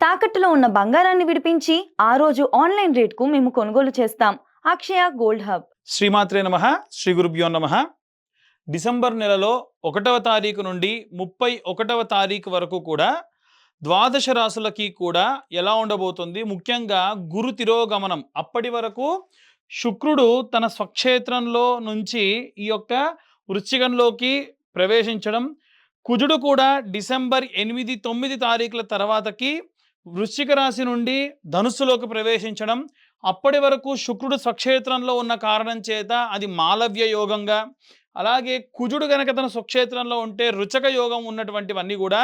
తాకట్టులో ఉన్న బంగారాన్ని విడిపించి ఆ రోజు ఆన్లైన్ రేట్కు మేము కొనుగోలు చేస్తాం. అక్షయ గోల్డ్ హబ్. శ్రీమాత్రే నమః. శ్రీ గురుభ్యో నమః. డిసెంబర్ నెలలో 1వ తారీఖు నుండి 31వ తారీఖు వరకు కూడా ద్వాదశ రాశులకి కూడా ఎలా ఉండబోతుంది, ముఖ్యంగా గురు తిరోగమనం. అప్పటి వరకు శుక్రుడు తన స్వక్షేత్రంలో నుంచి ఈ యొక్క వృశ్చికంలోకి ప్రవేశించడం, కుజుడు కూడా డిసెంబర్ 8, 9 తారీఖుల తర్వాతకి వృశ్చిక రాశి నుండి ధనుస్సులోకి ప్రవేశించడం. అప్పటి వరకు శుక్రుడు స్వక్షేత్రంలో ఉన్న కారణం చేత అది మాలవ్య యోగంగా, అలాగే కుజుడు గనక తన స్వక్షేత్రంలో ఉంటే రుచక యోగం ఉన్నటువంటివన్నీ కూడా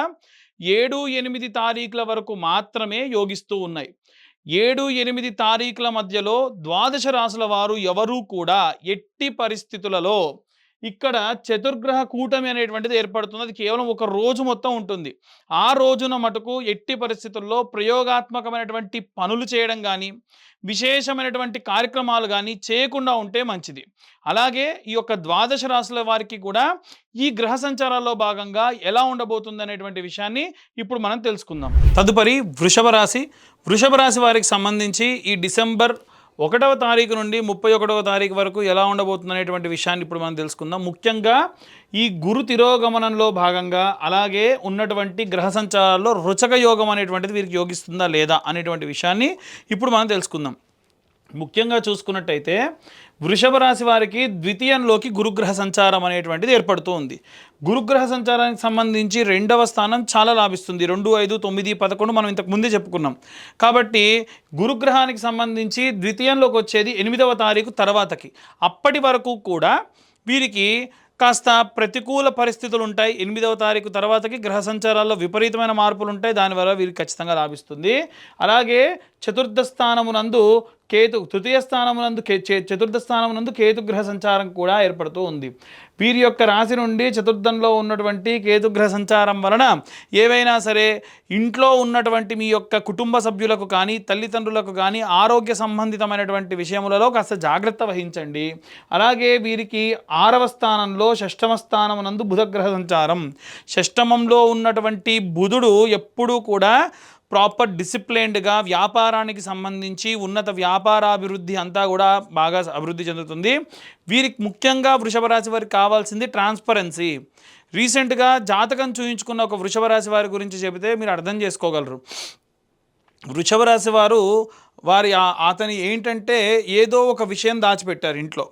7, 8 తారీఖుల వరకు మాత్రమే యోగిస్తూ ఉన్నాయి. 7, 8 తారీఖుల మధ్యలో ద్వాదశ రాశుల వారు ఎవరూ కూడా ఎట్టి పరిస్థితులలో ఇక్కడ చతుర్గ్రహ కూటమి అనేటువంటిది ఏర్పడుతుంది. అది కేవలం ఒక రోజు మొత్తం ఉంటుంది. ఆ రోజున మటుకు ఎట్టి పరిస్థితుల్లో ప్రయోగాత్మకమైనటువంటి పనులు చేయడం కానీ, విశేషమైనటువంటి కార్యక్రమాలు కానీ చేయకుండా ఉంటే మంచిది. అలాగే ఈ యొక్క ద్వాదశ రాశుల వారికి కూడా ఈ గ్రహ సంచారాల్లో భాగంగా ఎలా ఉండబోతుంది అనేటువంటి విషయాన్ని ఇప్పుడు మనం తెలుసుకుందాం. తదుపరి వృషభ రాశి. వృషభ రాశి వారికి సంబంధించి ఈ డిసెంబర్ 1వ తారీఖు నుండి 31వ తారీఖు వరకు ఎలా ఉండబోతుంది అనేటువంటి విషయాన్ని ఇప్పుడు మనం తెలుసుకుందాం. ముఖ్యంగా ఈ గురు తిరోగమనంలో భాగంగా అలాగే ఉన్నటువంటి గ్రహ సంచారాల్లో రుచక యోగం అనేటువంటిది వీరికి యోగిస్తుందా లేదా అనేటువంటి విషయాన్ని ఇప్పుడు మనం తెలుసుకుందాం. ముఖ్యంగా చూసుకున్నట్టయితే వృషభ రాశి వారికి ద్వితీయంలోకి గురుగ్రహ సంచారం అనేటువంటిది ఏర్పడుతూ ఉంది. గురుగ్రహ సంచారానికి సంబంధించి 2వ స్థానం చాలా లాభిస్తుంది. 2, 5, 9, 11 మనం ఇంతకు ముందే చెప్పుకున్నాం. కాబట్టి గురుగ్రహానికి సంబంధించి ద్వితీయంలోకి వచ్చేది 8వ తారీఖు తర్వాతకి. అప్పటి వరకు కూడా వీరికి కాస్త ప్రతికూల పరిస్థితులు ఉంటాయి. 8వ తారీఖు తర్వాతకి గ్రహ సంచారాల్లో విపరీతమైన మార్పులు ఉంటాయి. దానివల్ల వీరికి ఖచ్చితంగా లాభిస్తుంది. అలాగే చతుర్థ స్థానమునందు కేతు, తృతీయ స్థానమునందు చతుర్థ స్థానమునందు కేతుగ్రహ సంచారం కూడా ఏర్పడుతూ ఉంది. వీరి యొక్క రాశి నుండి చతుర్థంలో ఉన్నటువంటి కేతుగ్రహ సంచారం వలన ఏవైనా సరే ఇంట్లో ఉన్నటువంటి మీ యొక్క కుటుంబ సభ్యులకు కానీ, తల్లిదండ్రులకు కానీ ఆరోగ్య సంబంధితమైనటువంటి విషయములలో కాస్త జాగ్రత్త వహించండి. అలాగే వీరికి 6వ స్థానంలో షష్టమ స్థానమునందు బుధగ్రహ సంచారం. షష్టమంలో ఉన్నటువంటి బుధుడు ఎప్పుడూ కూడా ప్రాపర్ డిసిప్లైన్డ్గా వ్యాపారానికి సంబంధించి ఉన్నత వ్యాపారాభివృద్ధి అంతా కూడా బాగా అభివృద్ధి చెందుతుంది. వీరికి ముఖ్యంగా వృషభ రాశి వారికి కావాల్సింది ట్రాన్స్పరెన్సీ. రీసెంట్గా జాతకం చూయించుకున్న ఒక వృషభ రాశి వారి గురించి చెబితే మీరు అర్థం చేసుకోగలరు. వృషభ రాశి వారు అతని ఏంటంటే ఏదో ఒక విషయం దాచిపెట్టారు ఇంట్లో.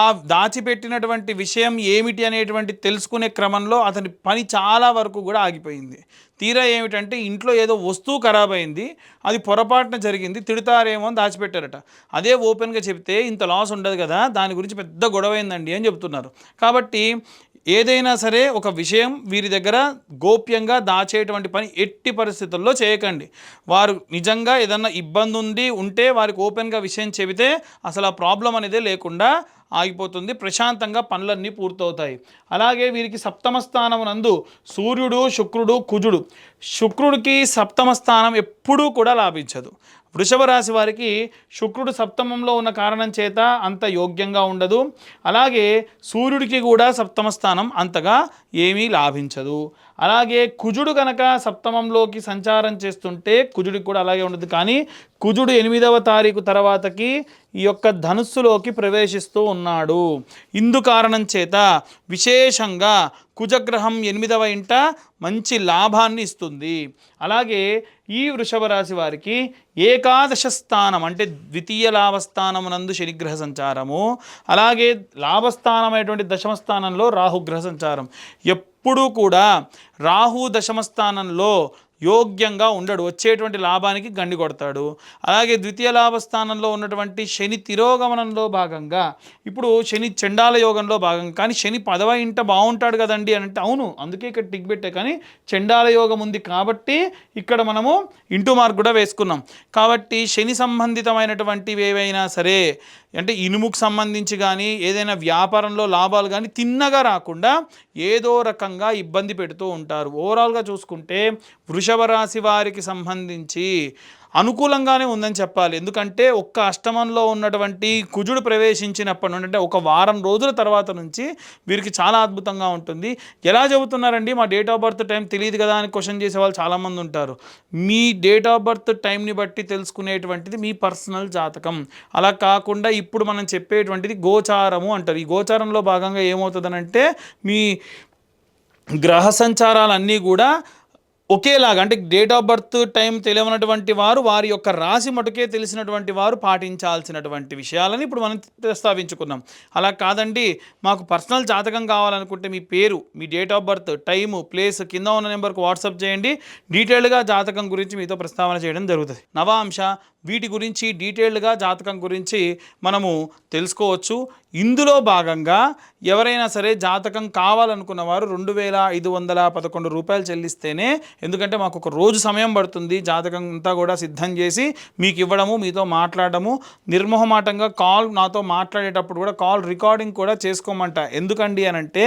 ఆ దాచిపెట్టినటువంటి విషయం ఏమిటి అనేటువంటి తెలుసుకునే క్రమంలో అతని పని చాలా వరకు కూడా ఆగిపోయింది. తీరా ఏమిటంటే ఇంట్లో ఏదో వస్తువు ఖరాబ్ అయింది, అది పొరపాటున జరిగింది, తిడతారేమో అని దాచిపెట్టారట. అదే ఓపెన్గా చెప్తే ఇంత లాస్ ఉండదు కదా, దాని గురించి పెద్ద గొడవ అయిందండి అని చెప్తున్నారు. కాబట్టి ఏదైనా సరే ఒక విషయం వీరి దగ్గర గోప్యంగా దాచేటువంటి పని ఎట్టి పరిస్థితుల్లో చేయకండి. వారు నిజంగా ఏదన్నా ఇబ్బంది ఉంటే వారికి ఓపెన్గా విషయం చెబితే అసలు ఆ ప్రాబ్లం అనేది లేకుండా ఆగిపోతుంది. ప్రశాంతంగా పనులన్నీ పూర్తవుతాయి. అలాగే వీరికి సప్తమ స్థానమునందు సూర్యుడు, శుక్రుడు, కుజుడు. శుక్రుడికి సప్తమ స్థానం ఎప్పుడూ కూడా లాభించదు. వృషభ రాశి వారికి శుక్రుడు సప్తమంలో ఉన్న కారణం చేత అంత యోగ్యంగా ఉండదు. అలాగే సూర్యుడికి కూడా సప్తమ స్థానం అంతగా ఏమీ లాభించదు. అలాగే కుజుడు కనుక సప్తమంలోకి సంచారం చేస్తుంటే కుజుడికి కూడా అలాగే ఉండదు. కానీ కుజుడు 8వ తారీఖు తర్వాతకి ఈ యొక్క ధనుస్సులోకి ప్రవేశిస్తూ ఉన్నాడు. ఇందు కారణం చేత విశేషంగా కుజగ్రహం 8వ ఇంట మంచి లాభాన్ని ఇస్తుంది. అలాగే ఈ వృషభ రాశి వారికి ఏకాదశ స్థానం అంటే ద్వితీయ లాభస్థానమునందు శనిగ్రహ సంచారము, అలాగే లాభస్థానమైనటువంటి దశమ స్థానంలో రాహుగ్రహ సంచారం. ఎప్పుడూ కూడా రాహు దశమ స్థానంలో యోగ్యంగా ఉండడు, వచ్చేటువంటి లాభానికి గండి కొడతాడు. అలాగే ద్వితీయ లాభస్థానంలో ఉన్నటువంటి శని తిరోగమనంలో భాగంగా ఇప్పుడు శని చండాల యోగంలో భాగంగా, కానీ శని 10వ ఇంట బాగుంటాడు కదండి అని అంటే అవును, అందుకే ఇక్కడ టిక్ పెట్టే, కానీ చండాల యోగం ఉంది కాబట్టి ఇక్కడ మనము ఇంటూ మార్క్ కూడా వేసుకున్నాం. కాబట్టి శని సంబంధితమైనటువంటివి ఏవైనా సరే అంటే ఇనుముకు సంబంధించి కానీ ఏదైనా వ్యాపారంలో లాభాలు కానీ తిన్నగా రాకుండా ఏదో రకంగా ఇబ్బంది పెడుతూ ఉంటారు. ఓవరాల్గా చూసుకుంటే వృషభ రాశి వారికి సంబంధించి అనుకూలంగానే ఉందని చెప్పాలి. ఎందుకంటే ఒక్క అష్టమంలో ఉన్నటువంటి కుజుడు ప్రవేశించినప్పటి నుండి అంటే ఒక వారం రోజుల తర్వాత నుంచి వీరికి చాలా అద్భుతంగా ఉంటుంది. ఎలా చెబుతున్నారండి మా డేట్ ఆఫ్ బర్త్ టైం తెలియదు కదా అని క్వశ్చన్ చేసే వాళ్ళు చాలామంది ఉంటారు. మీ డేట్ ఆఫ్ బర్త్ టైంని బట్టి తెలుసుకునేటువంటిది మీ పర్సనల్ జాతకం. అలా కాకుండా ఇప్పుడు మనం చెప్పేటువంటిది గోచారము అంటారు. ఈ గోచారంలో భాగంగా ఏమవుతుందనంటే మీ గ్రహ సంచారాలన్నీ కూడా ఒకేలాగా అంటే డేట్ ఆఫ్ బర్త్ టైం తెలియనటువంటి వారు వారి యొక్క రాశి మటుకే తెలిసినటువంటి వారు పాటించాల్సినటువంటి విషయాలని ఇప్పుడు మనం ప్రస్తావించుకున్నాం. అలా కాదండి మాకు పర్సనల్ జాతకం కావాలనుకుంటే మీ పేరు, మీ date of birth, time, place కింద ఉన్న నెంబర్కి వాట్సాప్ చేయండి. డీటెయిల్డ్గా జాతకం గురించి మీతో ప్రస్తావన చేయడం జరుగుతుంది. నవాంశ వీటి గురించి డీటెయిల్డ్గా జాతకం గురించి మనము తెలుసుకోవచ్చు. ఇందులో భాగంగా ఎవరైనా సరే జాతకం కావాలనుకున్న వారు 2,511 రూపాయలు చెల్లిస్తేనే, ఎందుకంటే మాకు ఒక రోజు సమయం పడుతుంది జాతకం అంతా కూడా సిద్ధం చేసి మీకు ఇవ్వడము, మీతో మాట్లాడము, నిర్మోహమాటంగా నాతో మాట్లాడేటప్పుడు కూడా కాల్ రికార్డింగ్ కూడా చేసుకోమంట. ఎందుకండి అని అంటే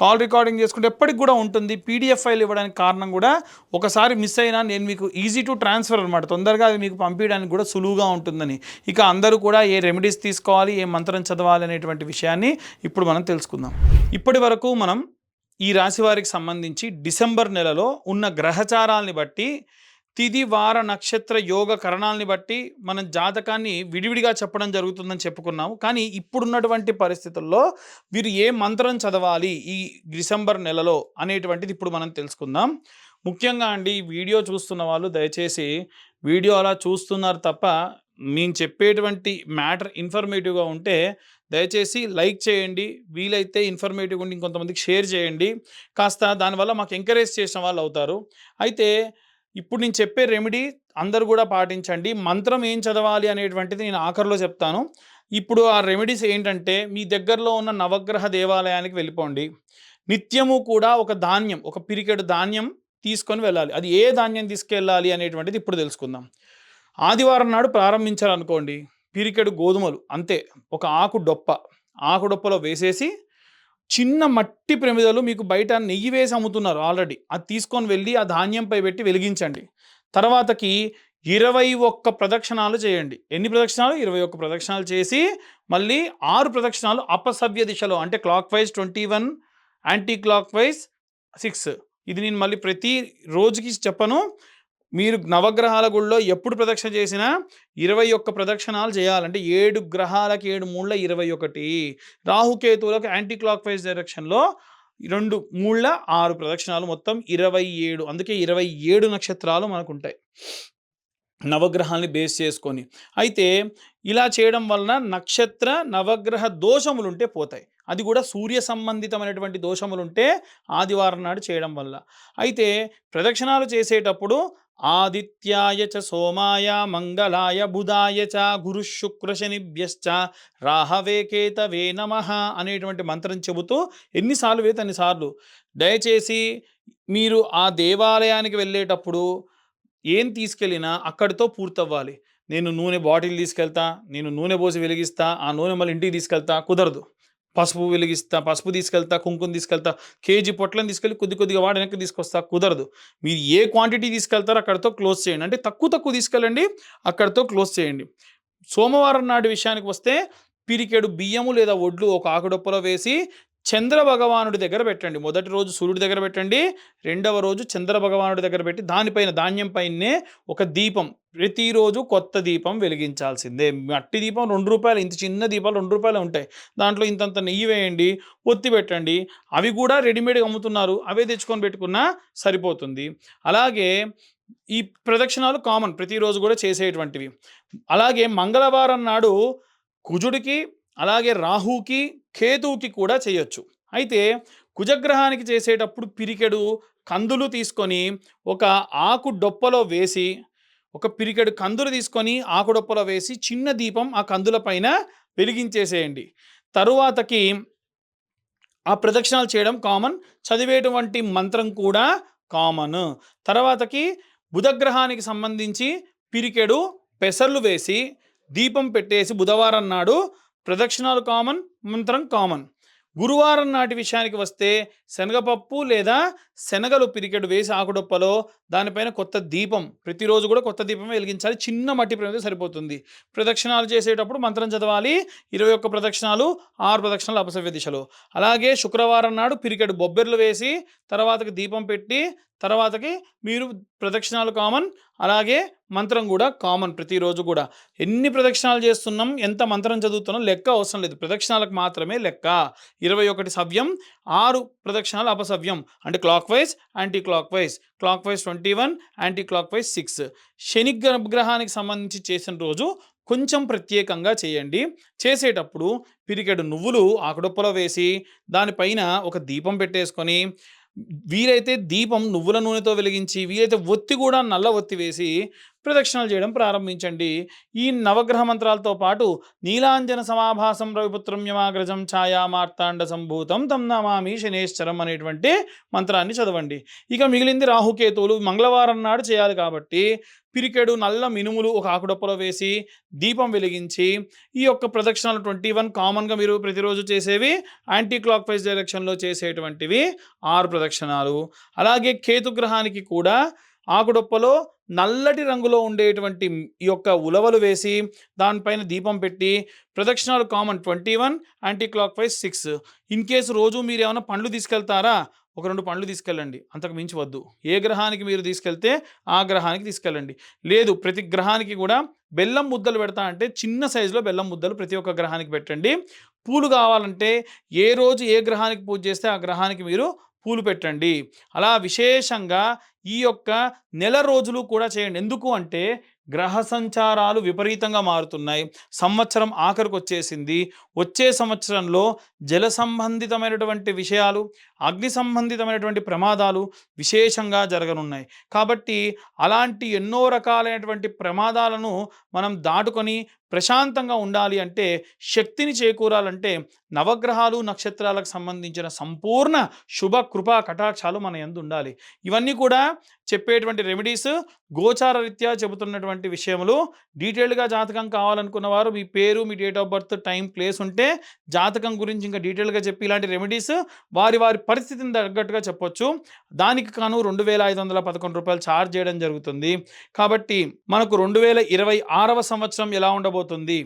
కాల్ రికార్డింగ్ చేసుకుంటే ఎప్పటికి కూడా ఉంటుంది. పీడిఎఫ్ ఫైల్ ఇవ్వడానికి కారణం కూడా ఒకసారి మిస్ అయినా నేను మీకు ఈజీ టు ట్రాన్స్ఫర్ అనమాట, తొందరగా అది మీకు పంపించడానికి కూడా సులువుగా ఉంటుందని. ఇక అందరూ కూడా ఏ రెమెడీస్ తీసుకోవాలి, ఏ మంత్రం చదవాలి అనేటువంటి విషయాన్ని ఇప్పుడు మనం తెలుసుకుందాం. ఇప్పటి వరకు మనం ఈ రాశి వారికి సంబంధించి డిసెంబర్ నెలలో ఉన్న గ్రహచారాలని బట్టి, తిథి వార నక్షత్ర యోగ కరణాలని బట్టి మనం జాతకాన్ని విడివిడిగా చెప్పడం జరుగుతుందని చెప్పుకున్నాము. కానీ ఇప్పుడున్నటువంటి పరిస్థితుల్లో వీరు ఏ మంత్రం చదవాలి ఈ డిసెంబర్ నెలలో అనేటువంటిది ఇప్పుడు మనం తెలుసుకుందాం. ముఖ్యంగా అండి వీడియో చూస్తున్న వాళ్ళు దయచేసి వీడియో అలా చూస్తున్నారు తప్ప మేము చెప్పేటువంటి మ్యాటర్ ఇన్ఫర్మేటివ్గా ఉంటే దయచేసి లైక్ చేయండి. వీలైతే ఇన్ఫర్మేటివ్గా ఉండి ఇంకొంతమందికి షేర్ చేయండి. కాస్త దానివల్ల మాకు ఎంకరేజ్ చేసిన వాళ్ళు అవుతారు. అయితే ఇప్పుడు నేను చెప్పే రెమెడీ అందరూ కూడా పాటించండి. మంత్రం ఏం చదవాలి అనేటువంటిది నేను ఆఖరిలో చెప్తాను. ఇప్పుడు ఆ రెమెడీస్ ఏంటంటే మీ దగ్గరలో ఉన్న నవగ్రహ దేవాలయానికి వెళ్ళిపోండి. నిత్యము కూడా ఒక పిరికెడు ధాన్యం తీసుకొని వెళ్ళాలి. అది ఏ ధాన్యం తీసుకెళ్ళాలి అనేటువంటిది ఇప్పుడు తెలుసుకుందాం. ఆదివారం నాడు ప్రారంభించాలనుకోండి, పిరికెడు గోధుమలు అంతే, ఒక ఆకు డొప్పలో వేసేసి చిన్న మట్టి ప్రమిదలు మీకు బయట నెయ్యి వేసి అమ్ముతున్నారు ఆల్రెడీ, అది తీసుకొని వెళ్ళి ఆ ధాన్యంపై పెట్టి వెలిగించండి. తర్వాతకి 21 ప్రదక్షిణాలు చేయండి. ఎన్ని ప్రదక్షిణాలు? 21 ప్రదక్షిణాలు చేసి మళ్ళీ 6 ప్రదక్షిణాలు అపసవ్య దిశలో, అంటే clock wise 21, anti clock wise 6. ఇది నేను మళ్ళీ ప్రతి రోజుకి చెప్పను. మీరు నవగ్రహాల గుళ్ళో ఎప్పుడు ప్రదక్షిణ చేసినా 21 ప్రదక్షిణాలు చేయాలంటే 7 గ్రహాలకి 7 మూళ్ళ 21, రాహుకేతువులకు యాంటీ క్లాక్ వైజ్ డైరెక్షన్లో 2 మూళ్ళ 6 ప్రదక్షిణాలు, మొత్తం 27. అందుకే 27 నక్షత్రాలు మనకు ఉంటాయి నవగ్రహాల్ని బేస్ చేసుకొని. అయితే ఇలా చేయడం వలన నక్షత్ర నవగ్రహ దోషములుంటే పోతాయి. అది కూడా సూర్య సంబంధితమైనటువంటి దోషములుంటే ఆదివారం నాడు చేయడం వల్ల. అయితే ప్రదక్షిణాలు చేసేటప్పుడు ఆదిత్యాయ చ సోమాయ మంగళాయ బుధాయ చ గురు శుక్ర శనిభ్యశ్చ రాహవే కేతవే నమః అనేటువంటి మంత్రం చెబుతూ ఎన్నిసార్లు వేతే అన్నిసార్లు. దయచేసి మీరు ఆ దేవాలయానికి వెళ్ళేటప్పుడు ఏం తీసుకెళ్ళినా అక్కడితో పూర్తవ్వాలి. నేను నూనె బాటిల్ తీసుకెళ్తా, నేను నూనె పోసి వెలిగిస్తా, ఆ నూనె మళ్ళీ ఇంటికి తీసుకెళ్తా, కుదరదు. పసుపు తీసుకెళ్తా, కుంకుమ తీసుకెళ్తా, కేజీ పొట్లను తీసుకెళ్ళి కొద్దిగా వాడి వెనక్కి తీసుకొస్తా, కుదరదు. మీరు ఏ క్వాంటిటీ తీసుకెళ్తారో అక్కడితో క్లోజ్ చేయండి. అంటే తక్కువ తీసుకెళ్ళండి, అక్కడితో క్లోజ్ చేయండి. సోమవారం నాటి విషయానికి వస్తే పిరికెడు బియ్యము లేదా ఒడ్లు ఒక ఆకుడొప్పలో వేసి చంద్ర భగవానుడి దగ్గర పెట్టండి. మొదటి రోజు సూర్యుడి దగ్గర పెట్టండి, రెండవ రోజు చంద్ర భగవానుడి దగ్గర పెట్టి దానిపైన ధాన్యం పైనే ఒక దీపం, ప్రతిరోజు కొత్త దీపం వెలిగించాల్సిందే. మట్టి దీపం ₹2, ఇంత చిన్న దీపాలు ₹2 ఉంటాయి. దాంట్లో ఇంతంత నెయ్యి వేయండి, ఒత్తి పెట్టండి. అవి కూడా రెడీమేడ్గా అమ్ముతున్నారు, అవే తెచ్చుకొని పెట్టుకున్నా సరిపోతుంది. అలాగే ఈ ప్రదక్షిణాలు కామన్, ప్రతిరోజు కూడా చేసేటువంటివి. అలాగే మంగళవారం నాడు కుజుడికి, అలాగే రాహుకి, కేతువుకి కూడా చేయొచ్చు. అయితే కుజగ్రహానికి చేసేటప్పుడు పిరికెడు కందులు తీసుకొని ఒక ఆకు డొప్పలో వేసి, ఒక పిరికెడు కందులు తీసుకొని ఆకు డొప్పలో వేసి చిన్న దీపం ఆ కందుల పైన వెలిగించేసేయండి. తరువాతకి ఆ ప్రదక్షిణాలు చేయడం కామన్, చదివేటువంటి మంత్రం కూడా కామన్. తర్వాతకి బుధగ్రహానికి సంబంధించి పిరికెడు పెసర్లు వేసి దీపం పెట్టేసి బుధవారం నాడు ప్రదక్షిణాలు కామన్, మంత్రం కామన్. గురువారం నాటి విషయానికి వస్తే శనగపప్పు లేదా శనగలు పిరికెడు వేసి ఆకుడొప్పలో దానిపైన కొత్త దీపం, ప్రతిరోజు కూడా కొత్త దీపం వెలిగించాలి. చిన్న మట్టి ప్రమిద సరిపోతుంది. ప్రదక్షిణాలు చేసేటప్పుడు మంత్రం చదవాలి. 21 ప్రదక్షిణాలు, 6 ప్రదక్షిణాలు అపసవ్య దిశలో. అలాగే శుక్రవారం నాడు పిరికెడు బొబ్బెర్లు వేసి తర్వాతకి దీపం పెట్టి తర్వాతకి మీరు ప్రదక్షిణాలు కామన్, అలాగే మంత్రం కూడా కామన్. ప్రతిరోజు కూడా ఎన్ని ప్రదక్షిణాలు చేస్తున్నాం, ఎంత మంత్రం చదువుతున్నాం లెక్క అవసరం లేదు. ప్రదక్షిణాలకు మాత్రమే లెక్క. 21 సవ్యం, 6 ప్రదక్షిణాలు అపసవ్యం. అంటే clock wise, anti clock wise. Clock wise 21, anti clock wise 6. శని గ్రహానికి సంబంధించి చేసిన రోజు కొంచెం ప్రత్యేకంగా చేయండి. చేసేటప్పుడు పిరికెడు నువ్వులు ఆకుడొప్పలో వేసి దానిపైన ఒక దీపం పెట్టేసుకొని, వీలైతే దీపం నువ్వుల నూనెతో వెలిగించి, వీలైతే ఒత్తి కూడా నల్ల ఒత్తి వేసి ప్రదక్షిణలు చేయడం ప్రారంభించండి. ఈ నవగ్రహ మంత్రాలతో పాటు నీలాంజన సమాభాసం రవిపుత్రం యమాగ్రజం ఛాయా మార్తాండ సంభూతం తం నమామి శనేశ్వరం అనేటువంటి మంత్రాన్ని చదవండి. ఇక మిగిలింది రాహుకేతువులు మంగళవారం నాడు చేయాలి కాబట్టి పిరికెడు నల్ల మినుములు ఒక ఆకుడొప్పలో వేసి దీపం వెలిగించి ఈ యొక్క ప్రదక్షిణాలు 21 కామన్గా మీరు ప్రతిరోజు చేసేవి, యాంటీ క్లాక్ వైజ్ డైరెక్షన్లో చేసేటువంటివి 6 ప్రదక్షిణాలు. అలాగే కేతుగ్రహానికి కూడా ఆకుడొప్పలో నల్లటి రంగులో ఉండేటువంటి ఈ యొక్క ఉలవలు వేసి దానిపైన దీపం పెట్టి ప్రదక్షిణాలు common 21, anti clock wise 6. In case రోజు మీరు ఏమైనా పండ్లు తీసుకెళ్తారా, ఒక 2 పండ్లు తీసుకెళ్ళండి, అంతకు మించి వద్దు. ఏ గ్రహానికి మీరు తీసుకెళ్తే ఆ గ్రహానికి తీసుకెళ్ళండి. లేదు ప్రతి గ్రహానికి కూడా బెల్లం ముద్దలు పెడతా అంటే చిన్న సైజులో బెల్లం ముద్దలు ప్రతి ఒక్క గ్రహానికి పెట్టండి. పూలు కావాలంటే ఏ రోజు ఏ గ్రహానికి పూజ చేస్తే ఆ గ్రహానికి మీరు పూలు పెట్టండి. అలా విశేషంగా ఈ యొక్క నెల రోజులు కూడా చేయండి. ఎందుకు అంటే గ్రహ సంచారాలు విపరీతంగా మారుతున్నాయి. సంవత్సరం ఆఖరికి వచ్చేసింది. వచ్చే సంవత్సరంలో జల సంబంధితమైనటువంటి విషయాలు, అగ్ని సంబంధితమైనటువంటి ప్రమాదాలు విశేషంగా జరగనున్నాయి. కాబట్టి అలాంటి ఎన్నో రకాలైనటువంటి ప్రమాదాలను మనం దాటుకొని ప్రశాంతంగా ఉండాలి అంటే, శక్తిని చేకూరాలంటే నవగ్రహాలు నక్షత్రాలకు సంబంధించిన సంపూర్ణ శుభ కృపా కటాక్షాలు మన యందు ఉండాలి. ఇవన్నీ కూడా చెప్పేటువంటి రెమెడీస్ గోచార రీత్యా చెబుతున్నటువంటి విషయములు. డీటెయిల్డ్గా జాతకం కావాలనుకున్న వారు మీ పేరు, మీ date of birth, time, place ఉంటే జాతకం గురించి ఇంకా డీటెయిల్గా చెప్పి ఇలాంటి రెమెడీస్ వారి వారి పరిస్థితిని తగ్గట్టుగా చెప్పొచ్చు. దానికి కాను 2511 రూపాయలు ఛార్జ్ చేయడం జరుగుతుంది. కాబట్టి మనకు 2026వ సంవత్సరం ఎలా ఉండబోతుంది,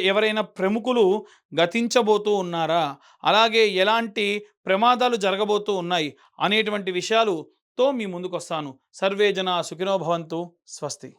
ఎవరైనా ప్రముఖులు గతించబోతూ ఉన్నారా, అలాగే ఎలాంటి ప్రమాదాలు జరగబోతూ ఉన్నాయి అనేటువంటి విషయాలుతో మీ ముందుకు వస్తాను. సర్వే జనా సుఖినో భవంతు. స్వస్తి.